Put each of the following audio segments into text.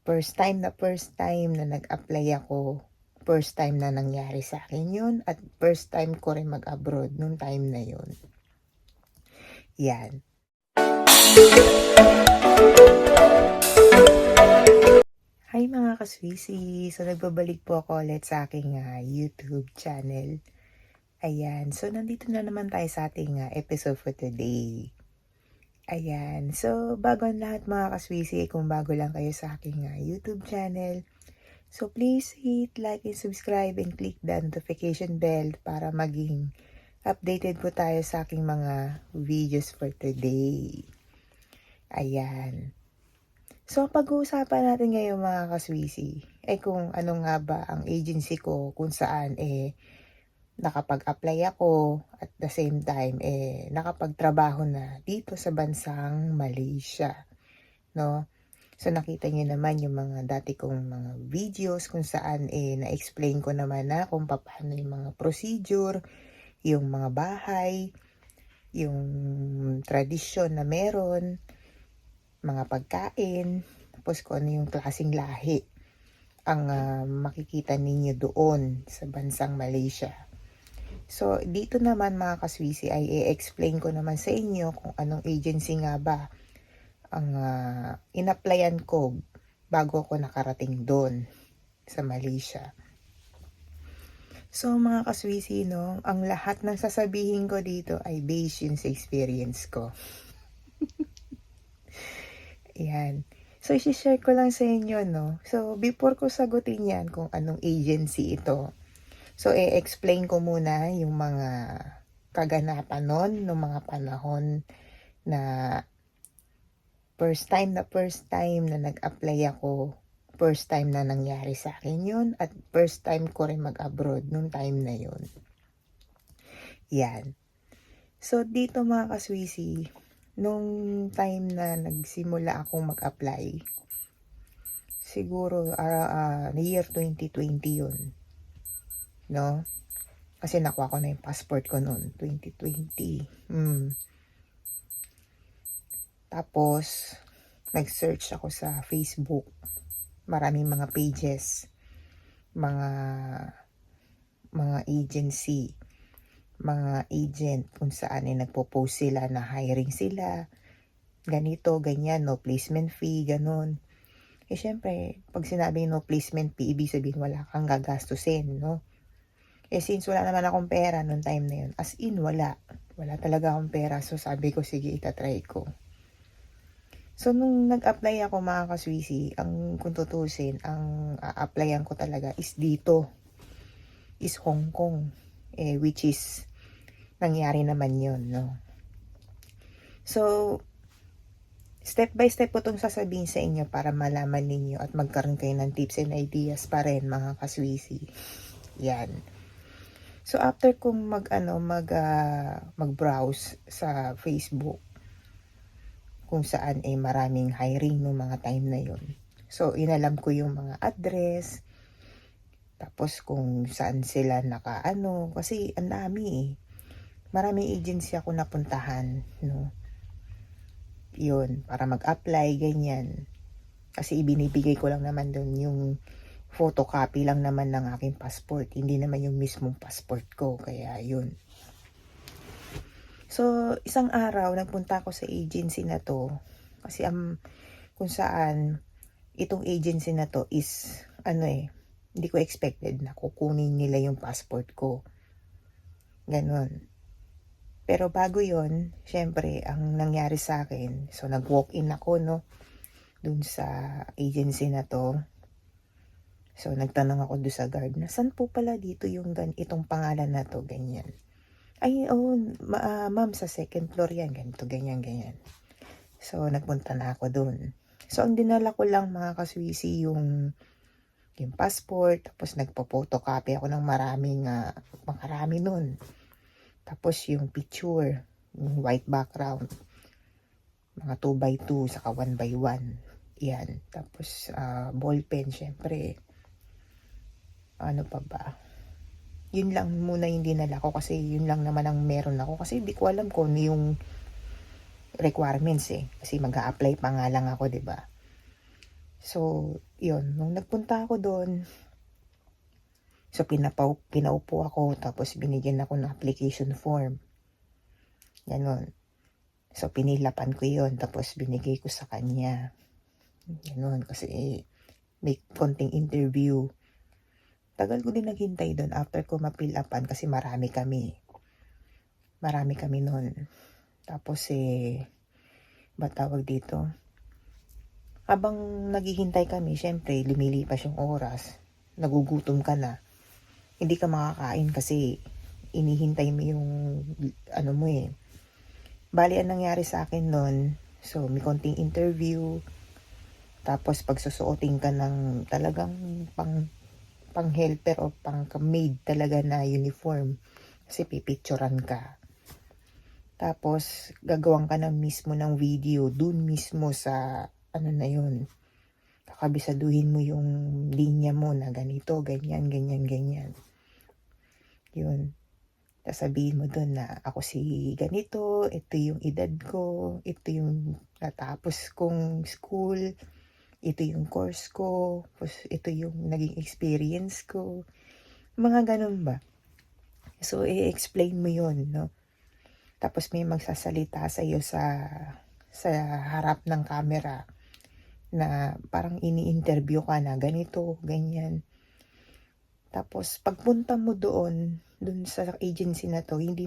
First time na nag-apply ako, first time na nangyari sa akin yun at first time ko rin mag-abroad nung time na yun. Yan. Hi mga kaswisi! So nagbabalik po ako ulit sa aking YouTube channel. Ayan, so nandito na naman tayo sa ating episode for today. Ayan, so bago ang lahat mga kaswisi, kung bago lang kayo sa aking YouTube channel, so please hit like and subscribe and click the notification bell para maging updated po tayo sa aking mga videos for today. Ayan. So pag-uusapan natin ngayon mga kaswisi, kung ano nga ba ang agency ko kung saan nakapag-apply ako at the same time nakapagtrabaho na dito sa bansang Malaysia, no? So nakita niyo naman yung mga dati kong mga videos kung saan na-explain ko naman na kung paano yung mga procedure, yung mga bahay, yung tradisyon na meron, mga pagkain, tapos kung ano yung klaseng lahi ang makikita ninyo doon sa bansang Malaysia. So, dito naman mga kaswisi ay i-explain ko naman sa inyo kung anong agency nga ba ang in-applyan ko bago ako nakarating doon sa Malaysia. So, mga kaswisi, no, ang lahat ng sasabihin ko dito ay based yun sa experience ko. Yan. So, isi-share ko lang sa inyo, no. So, before ko sagutin yan kung anong agency ito, so, explain ko muna yung mga kaganapan nun, ng mga panahon na first time na nag-apply ako, first time na nangyari sa akin yun, at first time ko rin mag-abroad nung time na yun. Yan. So, dito mga kaswisi, nung time na nagsimula akong mag-apply, siguro year 2020 yun, no? Kasi nakuha ko na yung passport ko noon, 2020. Tapos, nag-search ako sa Facebook. Maraming mga pages, mga agency, mga agent kung saan nagpo-post sila na hiring sila, ganito, ganyan, no placement fee, ganun. Syempre, pag sinabing no placement fee, ibig sabihin wala kang gagastusin, no? Since wala naman akong pera noong time na yun, as in wala talaga akong pera. So sabi ko, sige, itatry ko. So nung nag-apply ako mga kaswisi, kung tutusin, ang a-applyan ko talaga is dito, is Hong Kong, which is nangyari naman yun, no? So, step by step po itong sasabihin sa inyo para malaman ninyo at magkaroon kayo ng tips and ideas pa rin mga kaswisi. Yan. So after kong mag-browse sa Facebook kung saan maraming hiring no mga time na yon. So inalam ko yung mga address, tapos kung saan sila kasi ang dami maraming agency ako napuntahan, no. Yun, para mag-apply, ganyan. Kasi ibinibigay ko lang naman doon yung photocopy lang naman ng aking passport. Hindi naman yung mismong passport ko. Kaya yun. So, isang araw, nagpunta ako sa agency na to. Kasi kung saan, itong agency na to is, hindi ko expected na kukunin nila yung passport ko. Ganon. Pero bago yon, syempre, ang nangyari sa akin, so nag-walk-in ako, no, dun sa agency na to. So, nagtanong ako doon sa guard na, saan po pala dito yung itong pangalan na to, ganyan. Ma'am, sa second floor yan, ganito, ganyan, ganyan. So, nagpunta na ako doon. So, ang dinala ko lang mga kaswisi yung passport, tapos nagpo-photocopy ako ng marami nun. Tapos yung picture, yung white background, mga 2x2, saka 1x1. Yan. Tapos, ballpen, syempre. Ano pa ba? Yun lang muna yung dinala ko kasi yun lang naman ang meron ako. Kasi hindi ko alam kung ano yung requirements Kasi mag-a-apply pa nga lang ako, 'di ba? So, yun, nung nagpunta ako doon, so pinaupo ako tapos binigyan ako ng application form. Ganon. So, pinilapan ko yun tapos binigay ko sa kanya. Ganon, kasi may konting interview. Tagal ko din naghintay doon after ko ma-fill upan kasi marami kami. Marami kami noon. Tapos ba tawag dito? Habang naghihintay kami, syempre lumilipas yung oras. Nagugutom ka na. Hindi ka makakain kasi inihintay mo yung ano mo eh. Bali, ang nangyari sa akin noon, so may konting interview. Tapos pagsusuotin ka ng talagang pang helper o pang maid talaga na uniform. Kasi pipicturan ka. Tapos gagawin ka na mismo ng video dun mismo sa ano na yun. Kakabisaduhin mo yung linya mo na ganito, ganyan, ganyan, ganyan. Yun. Sasabihin mo dun na ako si ganito, ito yung edad ko, ito yung natapos kong school, ito yung course ko, ito yung naging experience ko. Mga ganun ba? So, i-explain mo yun, no? Tapos may magsasalita sa iyo sa harap ng camera na parang ini-interview ka na ganito, ganyan. Tapos pagpunta mo doon sa agency na to, hindi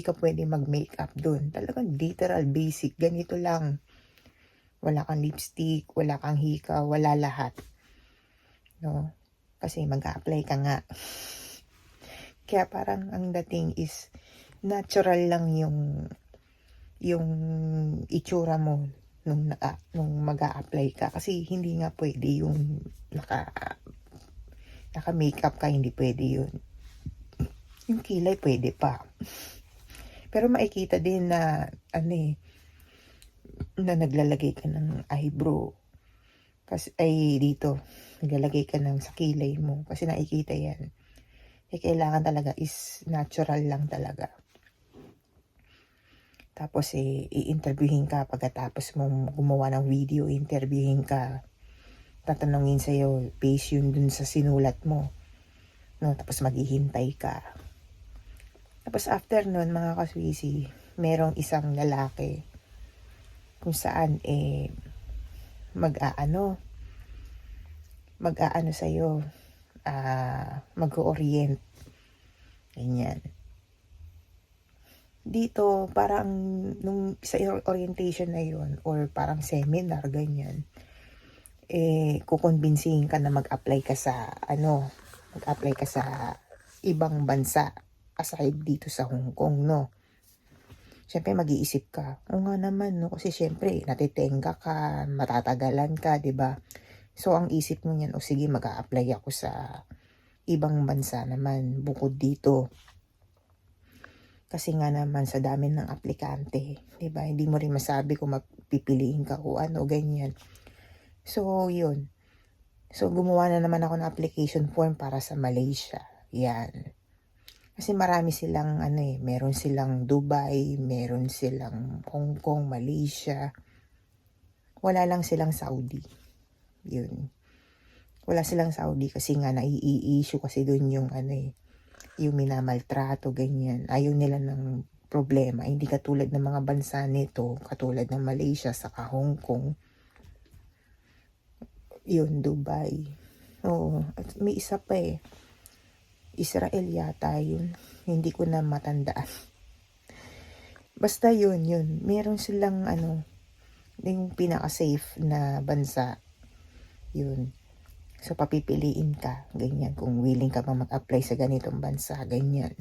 ka pwede mag-makeup doon. Talagang literal basic, ganito lang. Wala kang lipstick, wala kang hika, wala lahat. No? Kasi mag-a-apply ka nga. Kaya parang ang dating is natural lang yung itsura mo nung mag-a-apply ka. Kasi hindi nga pwede yung naka-makeup ka, hindi pwede yun. Yung kilay pwede pa. Pero makikita din na na naglalagay ka ng eyebrow. Kasi dito, naglalagay ka ng sa kilay mo. Kasi nakikita yan. Kailangan talaga is natural lang talaga. Tapos i-interviewin ka pagkatapos mong gumawa ng video, interviewin ka. Tatanungin sa'yo, base yun dun sa sinulat mo. No, tapos maghihintay ka. Tapos after nun, mga kaswisi, merong isang lalaki kung saan mag-aano sa'yo, mag-orient. Ganyan. Dito, parang nung sa orientation na yun, or parang seminar, ganyan, kukonbinsihin ka na mag-apply ka sa ibang bansa aside dito sa Hong Kong, no? Siyempre mag-iisip ka, o nga naman, no? Kasi siyempre natitenga ka, matatagalan ka, 'di ba? So ang isip mo niyan, o sige, mag-a-apply ako sa ibang bansa naman bukod dito. Kasi nga naman sa dami ng aplikante, 'di ba? Hindi mo rin masabi kung mapipiliin ka o ano, ganyan. So, yun. So, gumawa na naman ako ng application form para sa Malaysia. Yan. Kasi marami silang meron silang Dubai, meron silang Hong Kong, Malaysia. Wala lang silang Saudi. Yun. Wala silang Saudi kasi nga nai-issue kasi doon yung yung minamaltrato, ganyan. Ayaw nila ng problema. Hindi katulad ng mga bansa nito, katulad ng Malaysia saka Hong Kong. Yun, Dubai. Oo, at may isa pa Israel yata yun. Hindi ko na matandaan. Basta yun. Meron silang yung pinaka-safe na bansa. Yun. So, papipiliin ka. Ganyan. Kung willing ka pa mag-apply sa ganitong bansa. Ganyan.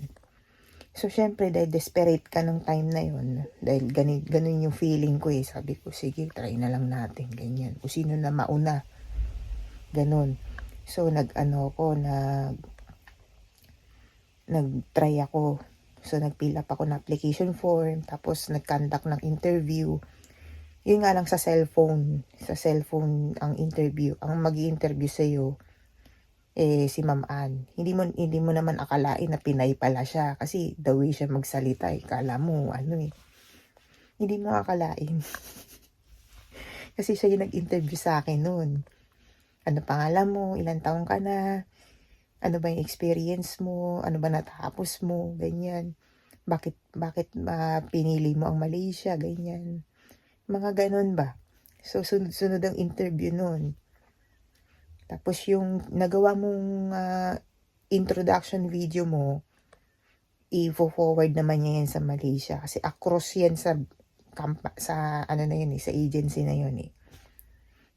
So, syempre, dahil desperate ka nung time na yun. Dahil ganun yung feeling ko Sabi ko, sige, try na lang natin. Ganyan. Kung sino na mauna. Ganun. So, nag-try ako. So, nag-fill up ako ng application form. Tapos, nag-conduct ng interview. Yun nga lang sa cellphone. Sa cellphone ang interview. Ang mag-i-interview sa'yo, si Ma'am Ann. Hindi mo naman akalain na Pinay pala siya. Kasi, the way siya magsalita, kala mo, hindi mo akalain. Kasi siya yung nag-interview sa akin no'n. Ano pangalan mo, ilang taon ka na, ano ba yung experience mo, ano ba natapos mo, ganyan. Bakit pinili mo ang Malaysia, ganyan. Mga gano'n ba. So, sunod-sunod ang interview no'n. Tapos yung nagawa mong introduction video mo, i-forward naman niya yan sa Malaysia. Kasi across yan sa ano na yun sa agency na yun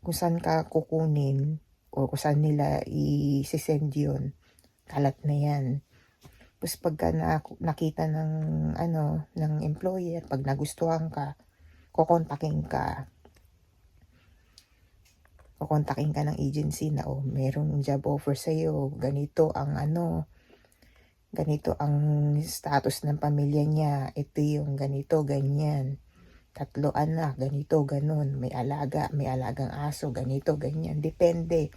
Kung saan ka kukunin o kung saan nila i-send yun, kalat na yan. Tapos pagka nakita ng ng employer, pag nagustuhan ka, kukontakin ka ng agency na merong job offer sa iyo, ganito ang ganito ang status ng pamilya niya, ito yung ganito, ganyan. 3 anak, ganito, ganon. May alagang aso, ganito, ganyan. Depende.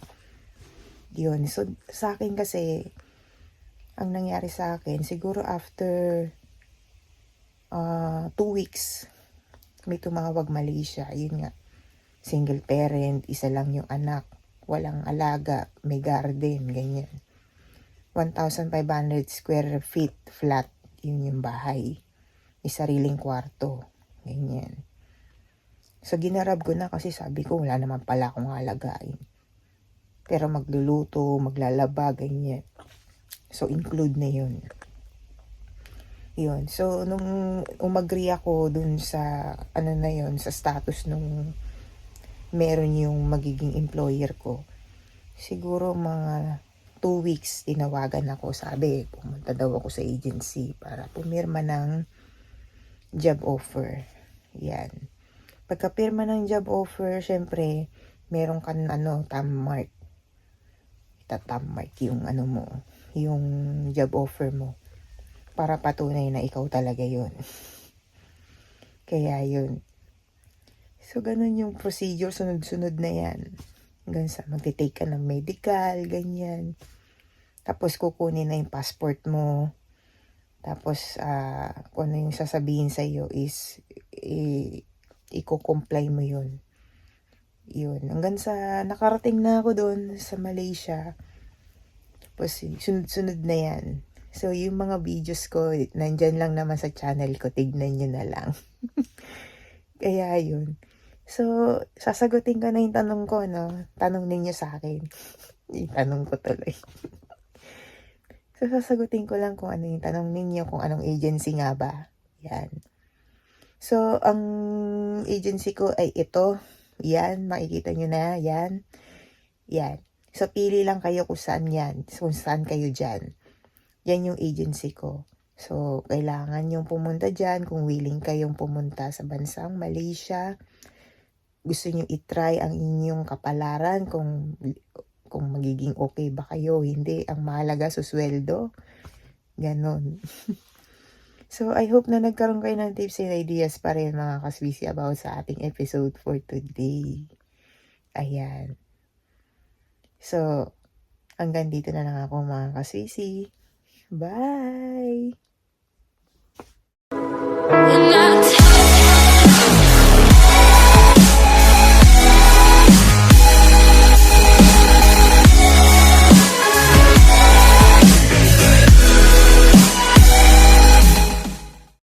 Yun. So, sa akin kasi, ang nangyari sa akin, siguro after 2 weeks, may tumawag Malaysia. Yun nga. Single parent, isa lang yung anak. Walang alaga, may garden, ganyan. 1,500 square feet flat, yun yung bahay. May sariling kwarto, ganyan. So, ginarab ko na kasi sabi ko, wala naman pala akong alagain. Pero magluluto, maglalaba, ganyan. So, include na yun. Yun. So, nung umagree ako dun sa, na yun, sa status nung meron yung magiging employer ko, siguro mga 2 weeks tinawagan ako. Sabi, pumunta daw ako sa agency para pumirma ng job offer. Yan. Pagkapirma ng job offer, syempre, meron ka thumb mark. Thumb mark yung mo, yung job offer mo. Para patunay na ikaw talaga yun. Kaya yun. So, ganun yung procedure, sunod-sunod na yan. Hanggang sa magte-take ka ng medical, ganyan. Tapos, kukunin na yung passport mo. Tapos, kung ano yung sasabihin sa'yo is, i-comply mo yun. Yun. Hanggang sa nakarating na ako doon sa Malaysia. Tapos, sunod-sunod na yan. So, yung mga videos ko, nandyan lang naman sa channel ko. Tignan nyo na lang. Kaya, yun. So, sasagutin ko na yung tanong ko, Tanong ninyo sa akin. Itanong ko tuloy. So, sasagutin ko lang kung ano yung tanong ninyo, kung anong agency nga ba. Yan. So, ang agency ko ay ito. Yan, makikita nyo na. Yan. Yan. So, pili lang kayo kung saan yan. Kung saan kayo dyan. Yan yung agency ko. So, kailangan yung pumunta dyan kung willing kayong pumunta sa bansang Malaysia. Gusto nyo itry ang inyong kapalaran kung magiging okay ba kayo. Hindi, ang mahalaga susweldo. Ganon. So, I hope na nagkaroon kayo ng tips and ideas pa rin mga kaswisi about sa ating episode for today. Ayan. So, hanggang dito na lang ako mga kaswisi. Bye!